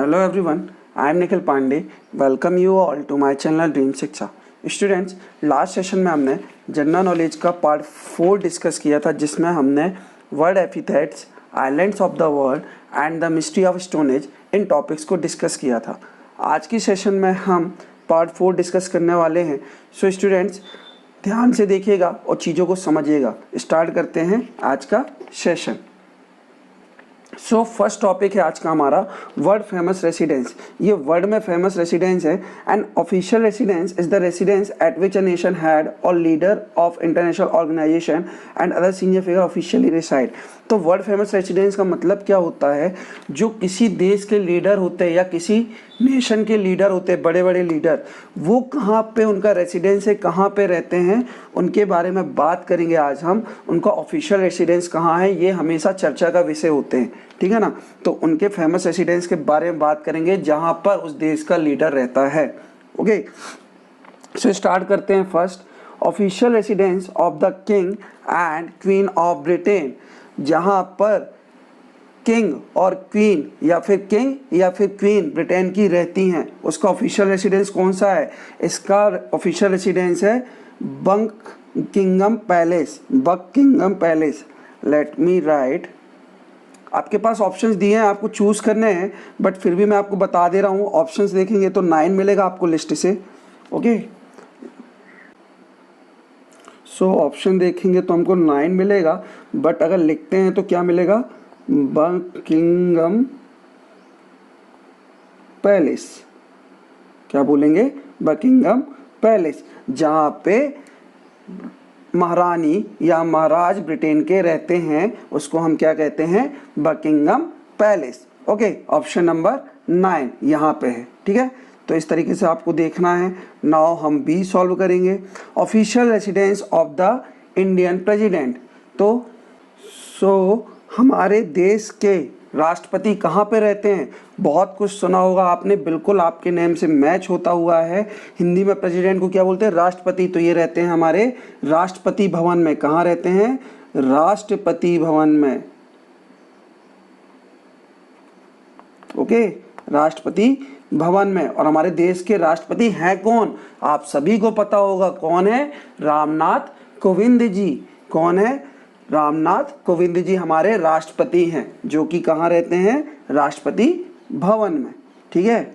Hello everyone, I am Nikhil Pandey. Welcome you all to my channel dream शिक्षा। Students, last session में हमने general knowledge का part 4 discuss किया था, जिसमें हमने word epithets, islands of the world and the mystery of Stone Age in topics को discuss किया था। आज की सेशन में हम पार्ट 4 डिस्कस करने वाले हैं। सो स्टूडेंट्स, ध्यान से देखिएगा और चीज़ों को समझिएगा। स्टार्ट करते हैं आज का सेशन। सो फर्स्ट टॉपिक है आज का हमारा वर्ल्ड फेमस रेसिडेंस। ये वर्ल्ड में फेमस रेसिडेंस है। And official residence is the residence at which a nation head or leader of international organization and other senior figure officially reside. तो world famous residence का मतलब क्या होता है? जो किसी देश के लीडर होते हैं या किसी नेशन के लीडर होते हैं, बड़े बड़े लीडर, वो कहाँ पे उनका रेसिडेंस है, कहाँ पे रहते हैं, उनके बारे में बात करेंगे आज हम। उनका ऑफिशियल रेसिडेंस कहाँ है, ये हमेशा चर्चा का विषय होते हैं, ठीक है ना। तो उनके फेमस रेसिडेंस के बारे में बात करेंगे जहाँ पर उस देश का लीडर रहता है। ओके, सो स्टार्ट करते हैं। First, official residence of the king and queen of Britain. जहाँ पर किंग और क्वीन या फिर किंग या फिर क्वीन ब्रिटेन की रहती हैं, उसका ऑफिशियल रेसिडेंस कौन सा है? इसका ऑफिशियल रेसिडेंस है Buckingham palace. Buckingham palace, let me right. आपके पास ऑप्शंस दिए हैं, आपको चूज करने हैं, बट फिर भी मैं आपको बता दे रहा हूँ। ऑप्शंस देखेंगे तो 9 मिलेगा आपको लिस्ट से। ओके, सो ऑप्शन देखेंगे तो हमको 9 मिलेगा, बट अगर लिखते हैं तो क्या मिलेगा? Buckingham palace. क्या बोलेंगे? बकिंगम पैलेस, जहाँ पे महारानी या महाराज ब्रिटेन के रहते हैं, उसको हम क्या कहते हैं? Buckingham palace. Okay, option number 9 यहाँ पे है, ठीक है। तो इस तरीके से आपको देखना है। नाउ हम बी सॉल्व करेंगे। Official residence of the Indian president. तो हमारे देश के राष्ट्रपति कहाँ पे रहते हैं? बहुत कुछ सुना होगा आपने, बिल्कुल आपके नेम से मैच होता हुआ है। हिंदी में प्रेसिडेंट को क्या बोलते हैं? राष्ट्रपति। तो ये रहते हैं हमारे राष्ट्रपति भवन में। कहाँ रहते हैं? राष्ट्रपति भवन में। ओके, राष्ट्रपति भवन में। और हमारे देश के राष्ट्रपति हैं कौन? आप सभी को पता होगा कौन है? रामनाथ कोविंद जी। कौन है? रामनाथ कोविंद जी हमारे राष्ट्रपति हैं, जो कि कहाँ रहते हैं? राष्ट्रपति भवन में, ठीक है।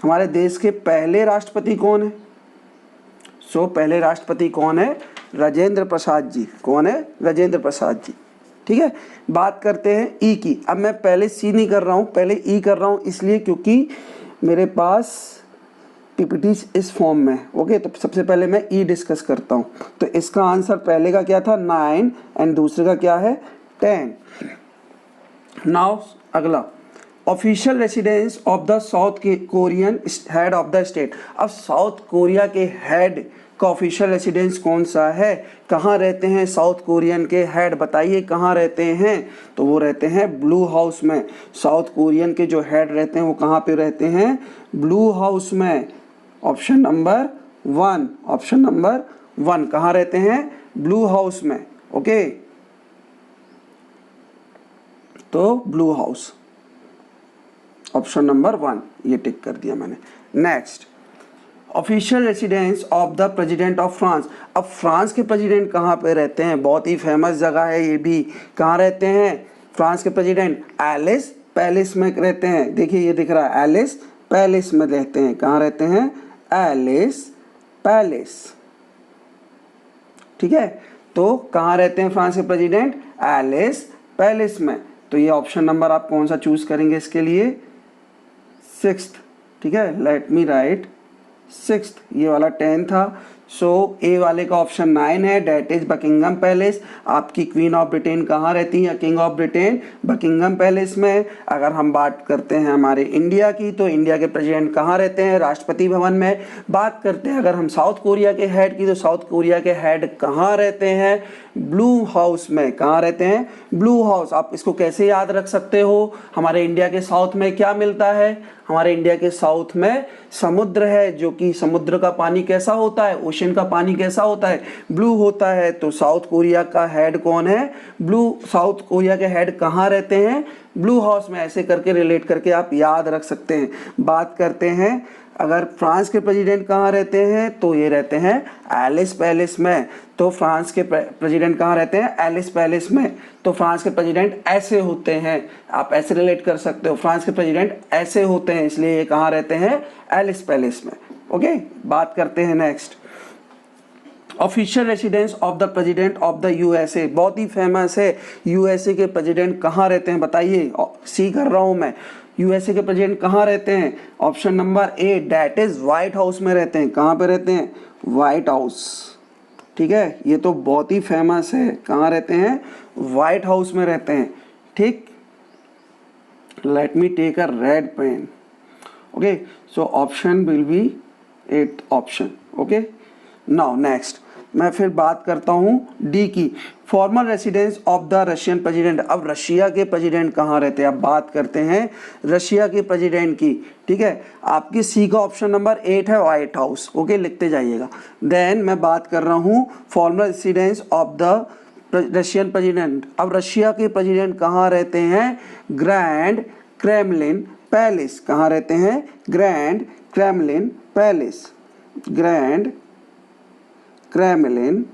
हमारे देश के पहले राष्ट्रपति कौन है? सो पहले राष्ट्रपति कौन है? राजेंद्र प्रसाद जी। कौन है? राजेंद्र प्रसाद जी, ठीक है। बात करते हैं ई की। अब मैं पहले सी नहीं कर रहा हूँ, पहले ई कर रहा हूँ, इसलिए क्योंकि मेरे पास पीपीटी इस फॉर्म में। ओके, तो सबसे पहले मैं ई डिस्कस करता हूँ। तो इसका आंसर पहले का क्या था? 9 एंड दूसरे का क्या है? 10। नाउ अगला, official residence of the south Korean head of the state. अब साउथ कोरिया के हेड का ऑफिशियल रेसिडेंस कौन सा है? कहाँ रहते हैं साउथ कोरियन के हेड? बताइए कहाँ रहते हैं? तो वो रहते हैं ब्लू हाउस में। साउथ कोरियन के जो हेड रहते हैं वो कहाँ पे रहते हैं? ब्लू हाउस में। Option number 1। ऑप्शन नंबर 1 कहाँ रहते हैं? ब्लू हाउस में। ओके, तो ब्लू हाउस, ऑप्शन नंबर 1 ये टिक कर दिया मैंने। Next, official residence of the president of France. अब फ्रांस के प्रेसिडेंट कहाँ पे रहते हैं? बहुत ही फेमस जगह है ये भी। कहाँ रहते हैं फ्रांस के प्रेसिडेंट? एलिस पैलेस में रहते हैं। देखिए ये दिख रहा है, एलिस पैलेस में रहते हैं। कहाँ रहते हैं? एलिस पैलेस, ठीक है। तो कहाँ रहते हैं फ्रांस के प्रेसिडेंट? एलिस पैलेस में। तो ये ऑप्शन नंबर आप कौन सा चूज करेंगे इसके लिए? 6th, ठीक है। Let me right 6th। ये वाला 10 था। सो ए वाले का ऑप्शन 9 है, डेट इज बकिंगम पैलेस। आपकी क्वीन ऑफ ब्रिटेन कहाँ रहती है? King of Britain Buckingham palace में। अगर हम बात करते हैं हमारे इंडिया की, तो इंडिया के प्रेसिडेंट कहाँ रहते हैं? राष्ट्रपति भवन में। बात करते हैं अगर हम साउथ कोरिया के हेड की, तो साउथ कोरिया के हेड कहाँ रहते हैं? ब्लू हाउस में। कहाँ रहते हैं? Blue house. आप इसको कैसे याद रख सकते हो? हमारे इंडिया के साउथ में क्या मिलता है? हमारे इंडिया के साउथ में समुद्र है, जो कि समुद्र का पानी कैसा होता है, ओशन का पानी कैसा होता है, ब्लू होता है। तो साउथ कोरिया का हेड कौन है, ब्लू। साउथ कोरिया के हेड कहाँ रहते हैं, ब्लू हाउस में। ऐसे करके रिलेट करके आप याद रख सकते हैं। बात करते हैं अगर फ्रांस के प्रेसिडेंट कहाँ रहते हैं, तो ये रहते हैं एलिस पैलेस में। तो फ्रांस के प्रेसिडेंट कहाँ रहते हैं, एलिस पैलेस में। तो फ्रांस के प्रेसिडेंट ऐसे होते हैं, आप ऐसे रिलेट कर सकते हो, फ्रांस के प्रेसिडेंट ऐसे होते हैं, इसलिए ये कहाँ रहते हैं, एलिस पैलेस में। ओके, बात करते हैं next. Official residence of the president of the USA, बहुत ही फेमस है। यूएसए के प्रेसिडेंट कहाँ रहते हैं बताइए, सी कर रहा हूँ मैं। यूएसए के प्रेसिडेंट कहाँ रहते हैं, option number A, that is white house में रहते हैं। कहाँ पे रहते हैं, व्हाइट हाउस। ठीक है, ये तो बहुत ही फेमस है। कहाँ रहते हैं, व्हाइट हाउस में रहते हैं। ठीक, let me take a red pen. Okay, so option will be 8th option. Okay, now next मैं फिर बात करता हूँ डी की, formal residence of the Russian president. अब रशिया के प्रेसिडेंट कहाँ रहते हैं, अब बात करते हैं रशिया के प्रेसिडेंट की। ठीक है, आपकी सी का ऑप्शन नंबर 8 है, व्हाइट हाउस। ओके, लिखते जाइएगा। देन मैं बात कर रहा हूँ formal residence of the Russian president. अब रशिया के प्रेसिडेंट कहाँ रहते हैं, ग्रैंड क्रेमलिन पैलेस। कहाँ रहते हैं, Grand Kremlin Palace, Grand Kremlin.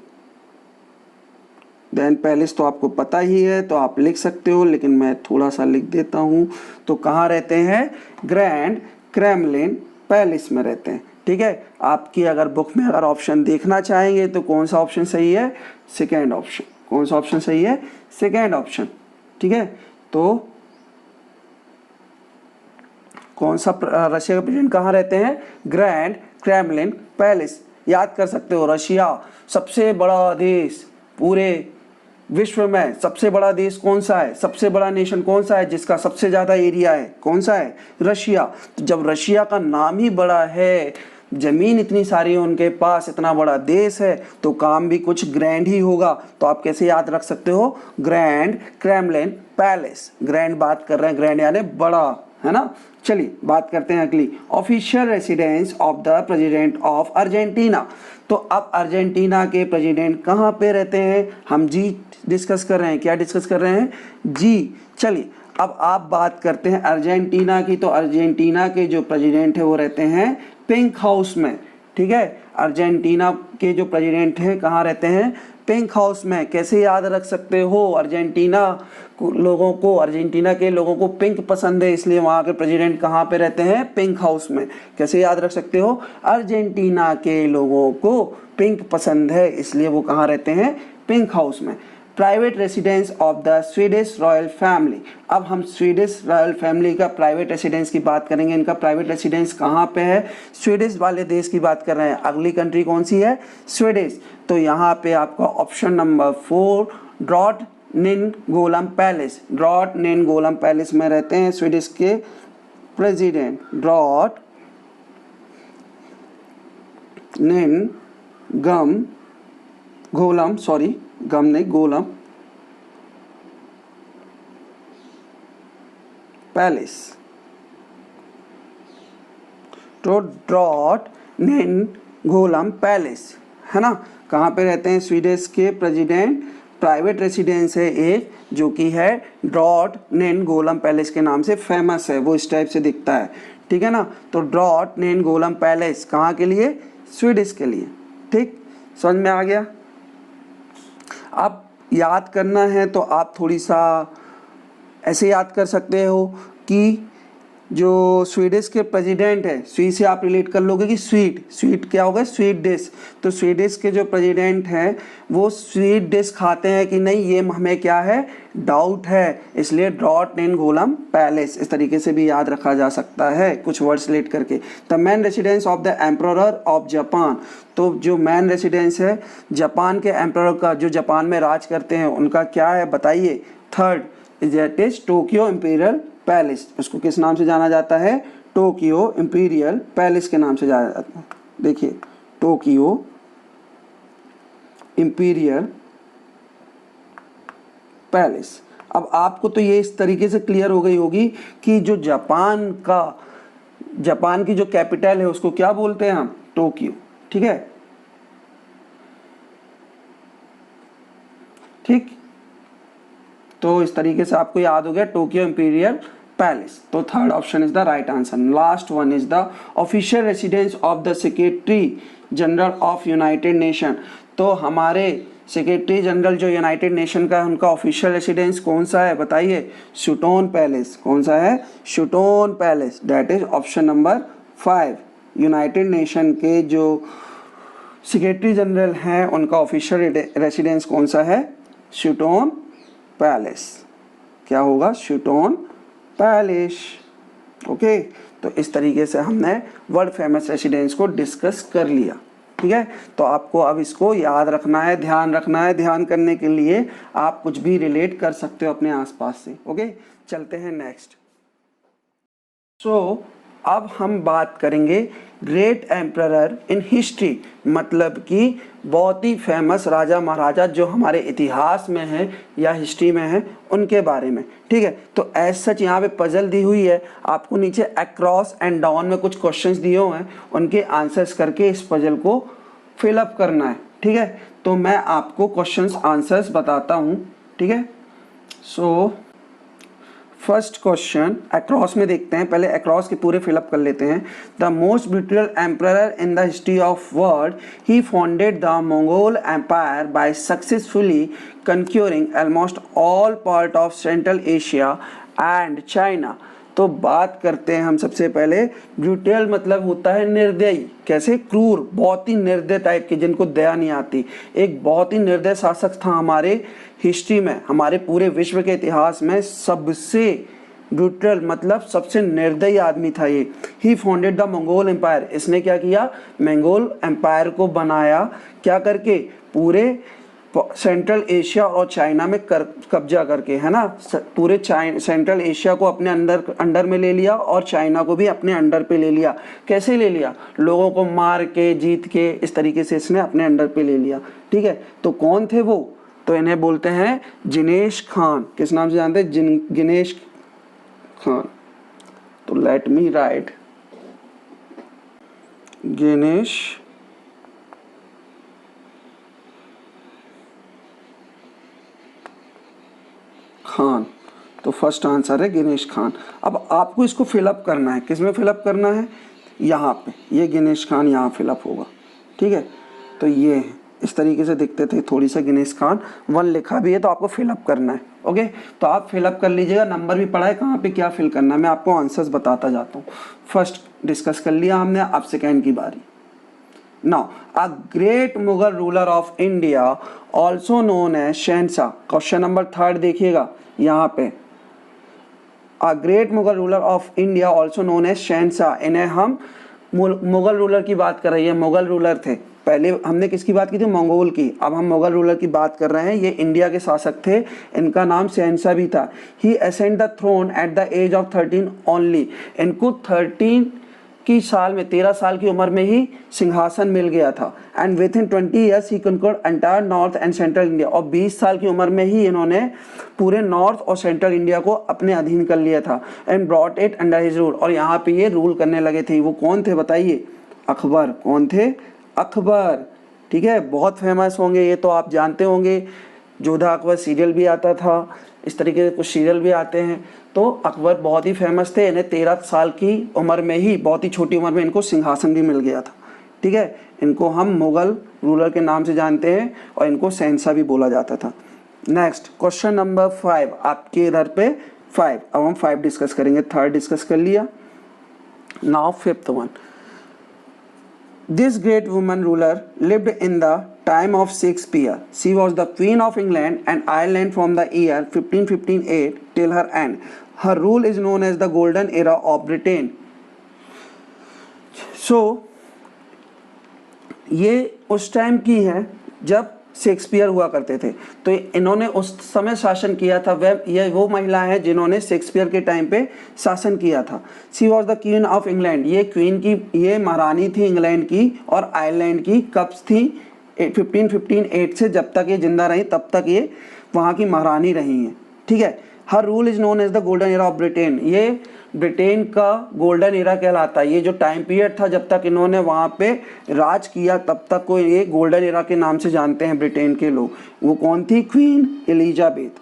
Then palace तो आपको पता ही है, तो आप लिख सकते हो, लेकिन मैं थोड़ा सा लिख देता हूँ। तो कहाँ रहते हैं, ग्रैंड क्रेमलिन पैलेस में रहते हैं। ठीक है, आपकी अगर बुक में अगर ऑप्शन देखना चाहेंगे तो कौन सा ऑप्शन सही है, सेकेंड ऑप्शन। कौन सा ऑप्शन सही है, सेकेंड ऑप्शन। ठीक है, तो कौन सा रशिया का प्रेसिडेंट कहाँ रहते हैं, ग्रैंड क्रेमलिन पैलेस। याद कर सकते हो, रशिया सबसे बड़ा देश, पूरे विश्व में सबसे बड़ा देश कौन सा है, सबसे बड़ा नेशन कौन सा है जिसका सबसे ज़्यादा एरिया है, कौन सा है, रशिया। तो जब रशिया का नाम ही बड़ा है, जमीन इतनी सारी है उनके पास, इतना बड़ा देश है, तो काम भी कुछ ग्रैंड ही होगा। तो आप कैसे याद रख सकते हो, ग्रैंड क्रेमलिन पैलेस। ग्रैंड बात कर रहे हैं, ग्रैंड यानी बड़ा, है ना। चलिए बात करते हैं अगली, official residence of the president of Argentina. तो अब अर्जेंटीना के प्रेसिडेंट कहाँ पे रहते हैं, हम जी डिस्कस कर रहे हैं। क्या डिस्कस कर रहे हैं, जी। चलिए अब आप बात करते हैं अर्जेंटीना की। तो अर्जेंटीना के जो प्रेसिडेंट है वो रहते हैं पिंक हाउस में। ठीक है, अर्जेंटीना के जो प्रेसिडेंट है कहाँ रहते हैं, पिंक हाउस में। कैसे याद रख सकते हो, अर्जेंटीना अर्जेंटीना के लोगों को पिंक पसंद है, इसलिए वहाँ के प्रेसिडेंट कहाँ पे रहते हैं, पिंक हाउस में। कैसे याद रख सकते हो, अर्जेंटीना के लोगों को पिंक पसंद है, इसलिए वो कहाँ रहते हैं, पिंक हाउस में। Private residence of the Swedish royal family. अब हम स्वीडिश रॉयल फैमिली का प्राइवेट रेसिडेंस की बात करेंगे। इनका प्राइवेट रेसिडेंस कहाँ पे है, स्वीडिश वाले देश की बात कर रहे हैं। अगली कंट्री कौन सी है, स्वीडिश। तो यहाँ पे आपका ऑप्शन नंबर 4, ड्रॉट निन गोलम पैलेस। ड्रॉट निन गोलम पैलेस में रहते हैं स्वीडिश के प्रेसिडेंट, ड्रॉट निन गम गोलम, सॉरी गम नहीं, गोलम पैलेस। तो ड्रॉट निन गोलम पैलेस, है ना। कहाँ पे रहते हैं स्वीडिश के प्रेसिडेंट, प्राइवेट रेसिडेंस है एक, जो कि है ड्रॉट निन गोलम पैलेस के नाम से फेमस है, वो इस टाइप से दिखता है। ठीक है ना, तो ड्रॉट निन गोलम पैलेस कहाँ के लिए, स्वीडिश के लिए। ठीक, समझ में आ गया। आप याद करना है तो आप थोड़ी सा ऐसे याद कर सकते हो कि जो स्वीडिश के प्रेसिडेंट है, स्वीट से आप रिलेट कर लोगे कि स्वीट क्या होगा, स्वीट डिश। तो स्वीडिश के जो प्रेसिडेंट हैं वो स्वीट डिश खाते हैं कि नहीं, ये हमें क्या है, डाउट है, इसलिए ड्रॉट निन गोलम पैलेस। इस तरीके से भी याद रखा जा सकता है कुछ वर्ड्स रिलेट करके। The man residence of the emperor of Japan. तो जो मैन रेसिडेंस है जापान के एम्परर का, जो जापान में राज करते हैं, उनका क्या है बताइए। Third that is Tokyo imperial palace. उसको किस नाम से जाना जाता है, टोक्यो इंपीरियल पैलेस के नाम से जाना जाता है। देखिए, टोक्यो इंपीरियल पैलेस। अब आपको तो ये इस तरीके से क्लियर हो गई होगी कि जो जापान का जापान की जो कैपिटल है उसको क्या बोलते हैं हम? टोक्यो। ठीक है, ठीक, तो इस तरीके से आपको याद हो गया टोक्यो इंपीरियल पैलेस। तो third option is the right answer. Last one is the official residence of the secretary general of United Nation. तो हमारे सेक्रेटरी जनरल जो यूनाइटेड नेशन का है उनका ऑफिशियल रेसिडेंस कौन सा है बताइए? शूटोन पैलेस। कौन सा है? शूटोन palace. That is option number 5। United Nation के जो सेक्रेटरी जनरल हैं उनका ऑफिशियल रेसिडेंस कौन सा है? शूटोन पैलेस। क्या होगा? शूटोन पैलेस। ओके, तो इस तरीके से हमने वर्ल्ड फेमस रेसिडेंस को डिस्कस कर लिया। ठीक है, तो आपको अब इसको याद रखना है, ध्यान रखना है। ध्यान करने के लिए आप कुछ भी रिलेट कर सकते हो अपने आसपास से। ओके, चलते हैं नेक्स्ट। सो अब हम बात करेंगे ग्रेट एम्परर इन हिस्ट्री, मतलब कि बहुत ही फेमस राजा महाराजा जो हमारे इतिहास में है या हिस्ट्री में है उनके बारे में। ठीक है, तो एज सच यहाँ पे पजल दी हुई है, आपको नीचे अक्रॉस एंड डाउन में कुछ क्वेश्चंस दिए हुए हैं, उनके आंसर्स करके इस पजल को फिलअप करना है। ठीक है, तो मैं आपको क्वेश्चंस आंसर्स बताता हूँ। ठीक है, सो फर्स्ट क्वेश्चन अक्रॉस में देखते हैं, पहले अक्रॉस के पूरे फिलअप कर लेते हैं। The most brutal emperor in the history of world, he founded the Mongol Empire by successfully conquering almost all part of Central Asia and China. तो बात करते हैं हम सबसे पहले, ब्रूटल मतलब होता है निर्दयी। कैसे? क्रूर, बहुत ही निर्दय टाइप के, जिनको दया नहीं आती। एक बहुत ही निर्दय शासक था हमारे हिस्ट्री में, हमारे पूरे विश्व के इतिहास में सबसे ब्रूटल मतलब सबसे निर्दयी आदमी था ये। ही फाउंडेड द मंगोल एम्पायर, इसने क्या किया? मंगोल एम्पायर को बनाया। क्या करके? पूरे सेंट्रल एशिया और चाइना में कब्जा करके, है ना। पूरे सेंट्रल एशिया को अपने अंडर में ले लिया और चाइना को भी अपने अंडर पे ले लिया। कैसे ले लिया? लोगों को मार के, जीत के, इस तरीके से इसने अपने अंडर पे ले लिया। ठीक है, तो कौन थे वो? तो इन्हें बोलते हैं जिनेश खान। किस नाम से जानते हैं? जिनेश खान। तो let me right Jinesh Khan. तो फर्स्ट आंसर है गिनेश खान। अब आपको इसको फिलअप करना है। किस में फिलअप करना है? यहाँ पे, ये गिनेश खान यहाँ फिलअप होगा। ठीक है, तो ये इस तरीके से दिखते थे थोड़ी सा। गिनेश खान 1 लिखा भी है, तो आपको फिलअप करना है। ओके, तो आप फिलअप कर लीजिएगा। नंबर भी पड़ा है कहाँ पे क्या फिल करना है, मैं आपको आंसर्स बताता जाता हूँ। फर्स्ट डिस्कस कर लिया हमने, अब सेकेंड की बारी। Now, a great Mughal ruler of India, also known as Shahenshah. Question number 3 देखिएगा यहाँ पे, a great Mughal ruler of India, also known as शहंशाह। इन्हें हम मुगल रूलर की बात कर रही है। मुगल रूलर थे, पहले हमने किसकी बात की थी? मंगोल की। अब हम मुगल रूलर की बात कर रहे हैं। ये इंडिया के शासक थे, इनका नाम शहंशाह भी था। He ascend the throne at the age of 13 only. इनको 13 साल की उम्र में ही सिंहासन मिल गया था। एंड विद इन 20 ईयर्स ही conquered entire north and central India. और 20 साल की उम्र में ही इन्होंने पूरे नॉर्थ और सेंट्रल इंडिया को अपने अधीन कर लिया था। And brought it under his rule, और यहाँ पे ये रूल करने लगे थे। वो कौन थे बताइए? अकबर। कौन थे? अकबर। ठीक है, बहुत फेमस होंगे ये तो, आप जानते होंगे। जोधा अकबर सीरियल भी आता था, इस तरीके के कुछ सीरियल भी आते हैं। तो अकबर बहुत ही फेमस थे। इन्हें 13 साल की उम्र में ही, बहुत ही छोटी उम्र में इनको सिंहासन भी मिल गया था। ठीक है, इनको हम मुगल रूलर के नाम से जानते हैं और इनको शहंशाह भी बोला जाता था। नेक्स्ट क्वेश्चन नंबर 5 आपके इधर पे 5। अब हम 5 डिस्कस करेंगे, 3rd डिस्कस कर लिया। Now 5th one. This great woman ruler lived in the time of Shakespeare. She was the Queen of England and Ireland from the year 1558 till her end. Her rule is known as the Golden Era of Britain. So, ये उस time की है जब Shakespeare हुआ करते थे। तो इन्होंने उस समय शासन किया था। ये वो महिला है जिन्होंने शेक्सपियर के टाइम पे शासन किया था। She was the queen of England. ये क्वीन की, ये महारानी थी इंग्लैंड की और आयरलैंड की। कब थी? 1558 से जब तक ये जिंदा रही तब तक ये वहाँ की महारानी रही हैं। ठीक है, her rule is known as the golden era of Britain. ये ब्रिटेन का गोल्डन एरा कहलाता है। ये जो टाइम पीरियड था जब तक इन्होंने वहाँ पे राज किया तब तक को ये गोल्डन एरा के नाम से जानते हैं ब्रिटेन के लोग। वो कौन थी? Queen Elizabeth.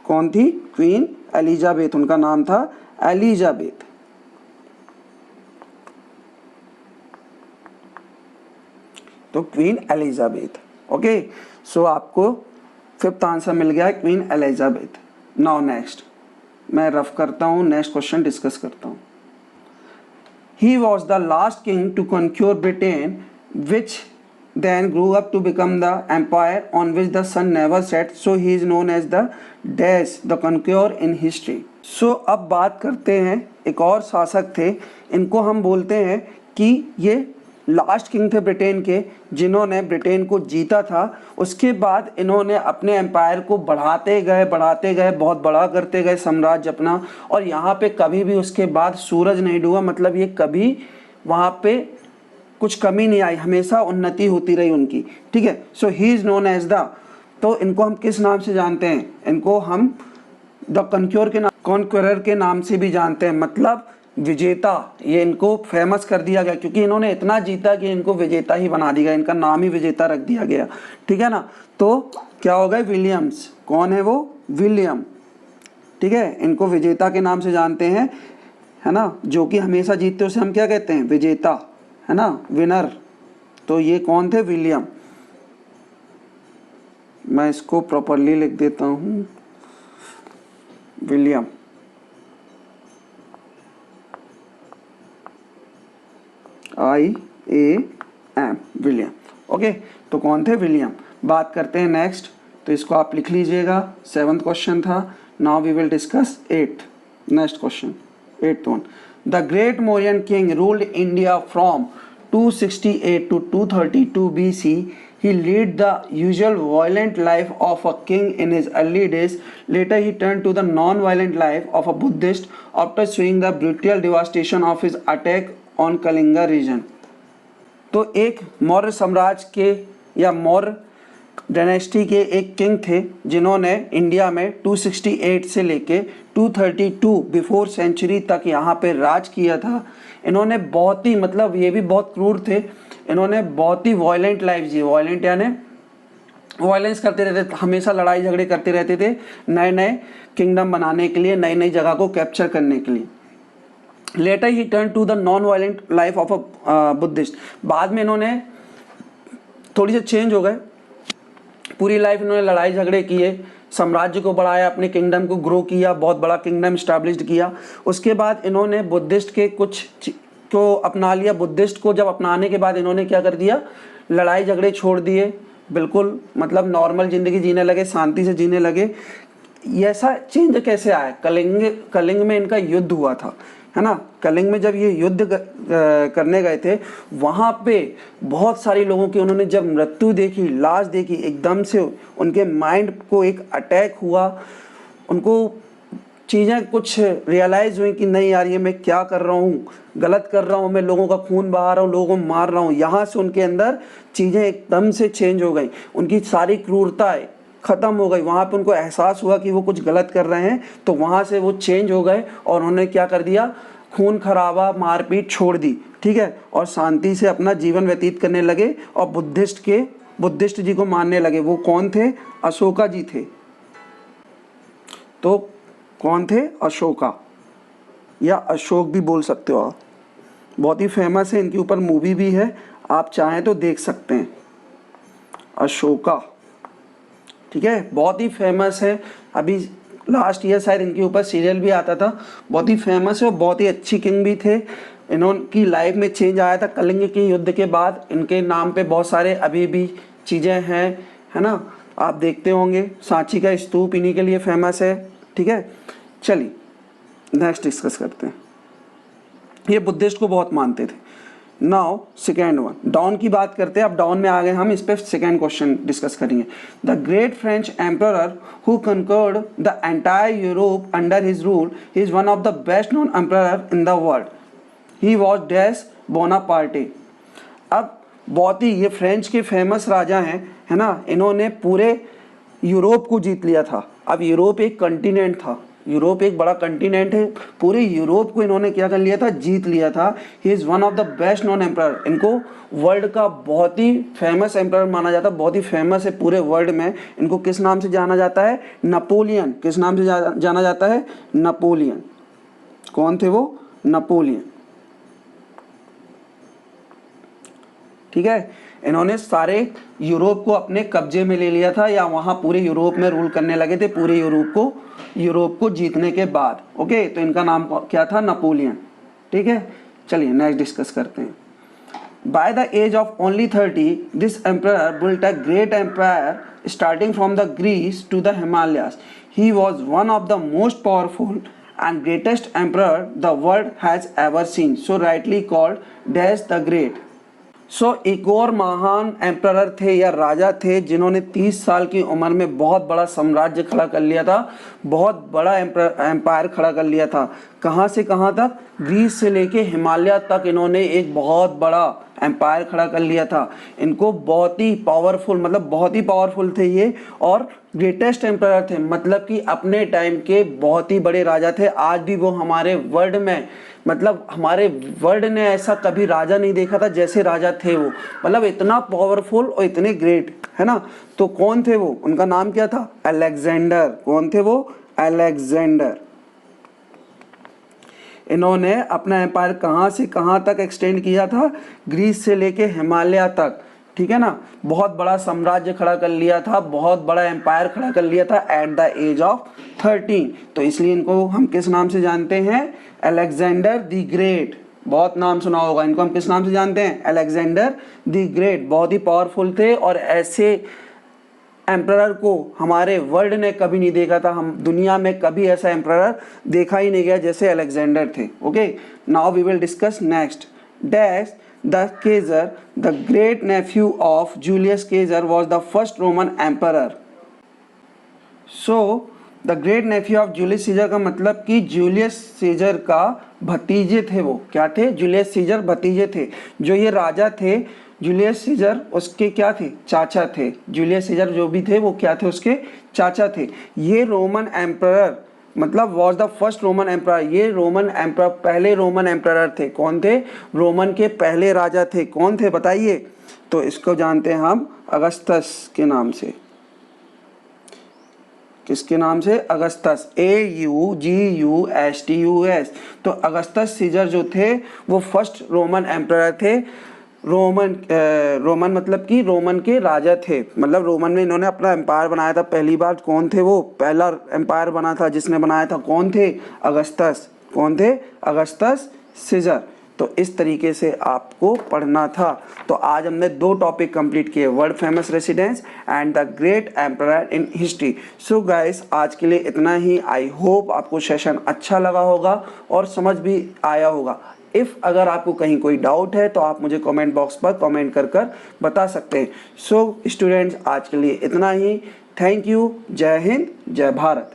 कौन थी? क्वीन एलिजाबेथ, उनका नाम था एलिजाबेथ। तो क्वीन एलिजाबेथ। ओके, सो आपको फिफ्थ आंसर मिल गया है, क्वीन एलिजाबेथ। नाउ नेक्स्ट मैं रफ करता हूँ, नेक्स्ट क्वेश्चन डिस्कस करता हूँ। He was the last king to conquer Britain, which then grew up to become the empire on which the sun never set. So he is known as the dash, the conqueror in history. So अब बात करते हैं एक और शासक थे, इनको हम बोलते हैं कि ये लास्ट किंग थे ब्रिटेन के, जिन्होंने ब्रिटेन को जीता था। उसके बाद इन्होंने अपने एम्पायर को बढ़ाते गए, बहुत बड़ा करते गए साम्राज्य अपना, और यहाँ पे कभी भी उसके बाद सूरज नहीं डूबा। मतलब ये कभी वहाँ पे कुछ कमी नहीं आई, हमेशा उन्नति होती रही उनकी। ठीक है, so he is known as the, तो इनको हम किस नाम से जानते हैं? इनको हम द कॉन्क्वरर के नाम से भी जानते हैं, मतलब विजेता। ये इनको फेमस कर दिया गया क्योंकि इन्होंने इतना जीता कि इनको विजेता ही बना दिया गया, इनका नाम ही विजेता रख दिया गया। ठीक है ना, तो क्या हो गए? विलियम्स। कौन है वो? विलियम। ठीक है, इनको विजेता के नाम से जानते हैं, है ना, जो कि हमेशा जीतते उसे हम क्या कहते हैं? विजेता, है ना, विनर। तो ये कौन थे? विलियम। मैं इसको प्रॉपरली लिख देता हूँ, विलियम। IAM, William. ओके, तो कौन थे? विलियम। बात करते हैं नेक्स्ट, तो इसको आप लिख लीजिएगा, 7th क्वेश्चन था। Now we will discuss 8th, next question, 8th one. The great Mauryan king ruled India from 268 to 232 BC. He led the usual violent life of a king in his early days. Later he turned to the non-violent life of a Buddhist after seeing the brutal devastation of his attack on Kalinga region. तो एक मौर्य साम्राज्य के या Maurya dynasty के एक king थे जिन्होंने India में 268 से लेके 232 बिफोर सेंचुरी तक यहाँ पे राज किया था। इन्होंने बहुत ही, मतलब ये भी बहुत क्रूर थे, इन्होंने बहुत ही वॉयलेंट लाइफ जी। वॉयलेंट यानी वॉयलेंस करते रहते थे, हमेशा लड़ाई झगड़े करते रहते थे, नए नए किंगडम बनाने के लिए, नई नई जगह को कैप्चर करने के लिए। Later he turn to the non violent life of a Buddhist. बाद में इन्होंने थोड़ी सी चेंज हो गए, पूरी लाइफ इन्होंने लड़ाई झगड़े किए, साम्राज्य को बढ़ाया, अपने किंगडम को ग्रो किया, बहुत बड़ा किंगडम स्टैब्लिश्ड किया। उसके बाद इन्होंने बुद्धिस्ट के कुछ को अपना लिया। बुद्धिस्ट को जब अपनाने के बाद इन्होंने क्या कर दिया? लड़ाई झगड़े छोड़ दिए, बिल्कुल मतलब नॉर्मल ज़िंदगी जीने लगे, शांति से जीने लगे। ऐसा चेंज कैसे आया? कलिंग में इनका युद्ध हुआ था, है ना। कलिंग में जब ये युद्ध करने गए थे, वहाँ पे बहुत सारे लोगों की उन्होंने जब मृत्यु देखी, लाश देखी, एकदम से उनके माइंड को एक अटैक हुआ। उनको चीज़ें कुछ रियलाइज़ हुई कि नहीं यार, ये मैं क्या कर रहा हूँ, गलत कर रहा हूँ, मैं लोगों का खून बहा रहा हूँ, लोगों को मार रहा हूँ। यहाँ से उनके अंदर चीज़ें एकदम से चेंज हो गई, उनकी सारी क्रूरताएँ ख़त्म हो गई। वहाँ पे उनको एहसास हुआ कि वो कुछ गलत कर रहे हैं, तो वहाँ से वो चेंज हो गए और उन्होंने क्या कर दिया? खून खराबा, मारपीट छोड़ दी। ठीक है, और शांति से अपना जीवन व्यतीत करने लगे और बुद्धिस्ट जी को मानने लगे। वो कौन थे? अशोका जी थे। तो कौन थे? अशोका, या अशोक भी बोल सकते हो आप। बहुत ही फेमस है, इनके ऊपर मूवी भी है, आप चाहें तो देख सकते हैं। अशोका, ठीक है, बहुत ही फेमस है। अभी लास्ट ईयर शायद इनके ऊपर सीरियल भी आता था। बहुत ही फेमस है और बहुत ही अच्छी किंग भी थे। इन्होंने लाइफ में चेंज आया था कलिंग के युद्ध के बाद। इनके नाम पे बहुत सारे अभी भी चीज़ें हैं, है ना, आप देखते होंगे। सांची का स्तूप इन्हीं के लिए फेमस है। ठीक है, चलिए नेक्स्ट डिस्कस करते हैं। ये बुद्धिस्ट को बहुत मानते थे। नाउ सेकेंड वन, डाउन की बात करते हैं। अब डाउन में आ गए हम, इस पर सेकेंड क्वेश्चन डिस्कस करेंगे। The great French emperor who conquered the entire Europe under his rule is one of the best known emperor in the world. He was dash Bonaparte. अब बहुत ही ये फ्रेंच के फेमस राजा हैं, है ना। इन्होंने पूरे यूरोप को जीत लिया था। अब यूरोप एक कंटिनेंट था, यूरोप एक बड़ा कंटिनेंट है, पूरे यूरोप को इन्होंने क्या कर लिया था, जीत लिया था। He is one of the best non empire, इनको वर्ल्ड का बहुत ही फेमस एम्पायर माना जाता है, बहुत ही फेमस है पूरे वर्ल्ड में। इनको किस नाम से जाना जाता है, नेपोलियन। किस नाम से जाना जाता है, नेपोलियन। कौन थे वो, नेपोलियन। ठीक है, इन्होंने सारे यूरोप को अपने कब्जे में ले लिया था, या वहाँ पूरे यूरोप में रूल करने लगे थे, पूरे यूरोप को जीतने के बाद। ओके, तो इनका नाम क्या था, नेपोलियन। ठीक है, चलिए नेक्स्ट डिस्कस करते हैं। By the age of only 30 this emperor built a great empire starting from the Greece to the Himalayas. He was one of the most powerful and greatest emperor the world has ever seen, so rightly called Dash the Great। एक और महान emperor थे या राजा थे जिन्होंने 30 साल की उम्र में बहुत बड़ा साम्राज्य खड़ा कर लिया था, बहुत बड़ा एम्पायर खड़ा कर लिया था। कहाँ से कहाँ तक, ग्रीस से लेके हिमालय तक इन्होंने एक बहुत बड़ा एम्पायर खड़ा कर लिया था। इनको बहुत ही पावरफुल, मतलब बहुत ही पावरफुल थे ये, और ग्रेटेस्ट एम्परर थे, मतलब कि अपने टाइम के बहुत ही बड़े राजा थे। आज भी वो हमारे वर्ल्ड में, मतलब हमारे वर्ल्ड ने ऐसा कभी राजा नहीं देखा था जैसे राजा थे वो, मतलब इतना पावरफुल और इतने ग्रेट, है ना। तो कौन थे वो, उनका नाम क्या था, अलेक्जेंडर। कौन थे वो, अलेक्जेंडर। इन्होंने अपना एम्पायर कहाँ से कहाँ तक एक्सटेंड किया था, ग्रीस से लेके हिमालय तक। ठीक है ना, बहुत बड़ा साम्राज्य खड़ा कर लिया था, बहुत बड़ा एम्पायर खड़ा कर लिया था एट द एज ऑफ 13। तो इसलिए इनको हम किस नाम से जानते हैं, अलेक्जेंडर द ग्रेट। बहुत नाम सुना होगा, इनको हम किस नाम से जानते हैं, अलेक्जेंडर द ग्रेट। बहुत ही पावरफुल थे, और ऐसे एम्परर को हमारे वर्ल्ड ने कभी नहीं देखा था, हम दुनिया में कभी ऐसा एम्परर देखा ही नहीं गया जैसे अलेक्जेंडर थे। Okay, now we will discuss next. Dash the Caesar, the great nephew of Julius Caesar was the first Roman emperor. So the great nephew of Julius Caesar का मतलब कि जूलियस सीजर का भतीजे थे वो। क्या थे, जूलियस सीजर भतीजे थे। जो ये राजा थे जूलियस सीजर, उसके क्या थे, चाचा थे। जूलियस सीजर जो भी थे वो क्या थे, उसके चाचा थे। ये रोमन एम्परर, मतलब was the first Roman emperor. ये रोमन एम्परर, पहले रोमन एम्परर थे। कौन थे, रोमन के पहले राजा थे। कौन थे बताइए, तो इसको जानते हैं हम अगस्तस के नाम से। किसके नाम से, अगस्तस, AUGUSTUS। तो अगस्तस सीजर जो थे वो फर्स्ट रोमन एम्परर थे। रोमन मतलब कि रोमन के राजा थे, मतलब रोमन में इन्होंने अपना एम्पायर बनाया था पहली बार। कौन थे वो, पहला एम्पायर बना था जिसने बनाया था, कौन थे, अगस्तस। कौन थे, अगस्तस सीजर। तो इस तरीके से आपको पढ़ना था। तो आज हमने 2 टॉपिक कंप्लीट किए, world famous residence and the great emperor in history. So guys, आज के लिए इतना ही। आई होप आपको सेशन अच्छा लगा होगा और समझ भी आया होगा। अगर आपको कहीं कोई डाउट है तो आप मुझे कमेंट बॉक्स पर कमेंट कर बता सकते हैं। सो स्टूडेंट्स, आज के लिए इतना ही। Thank you. जय हिंद, जय भारत।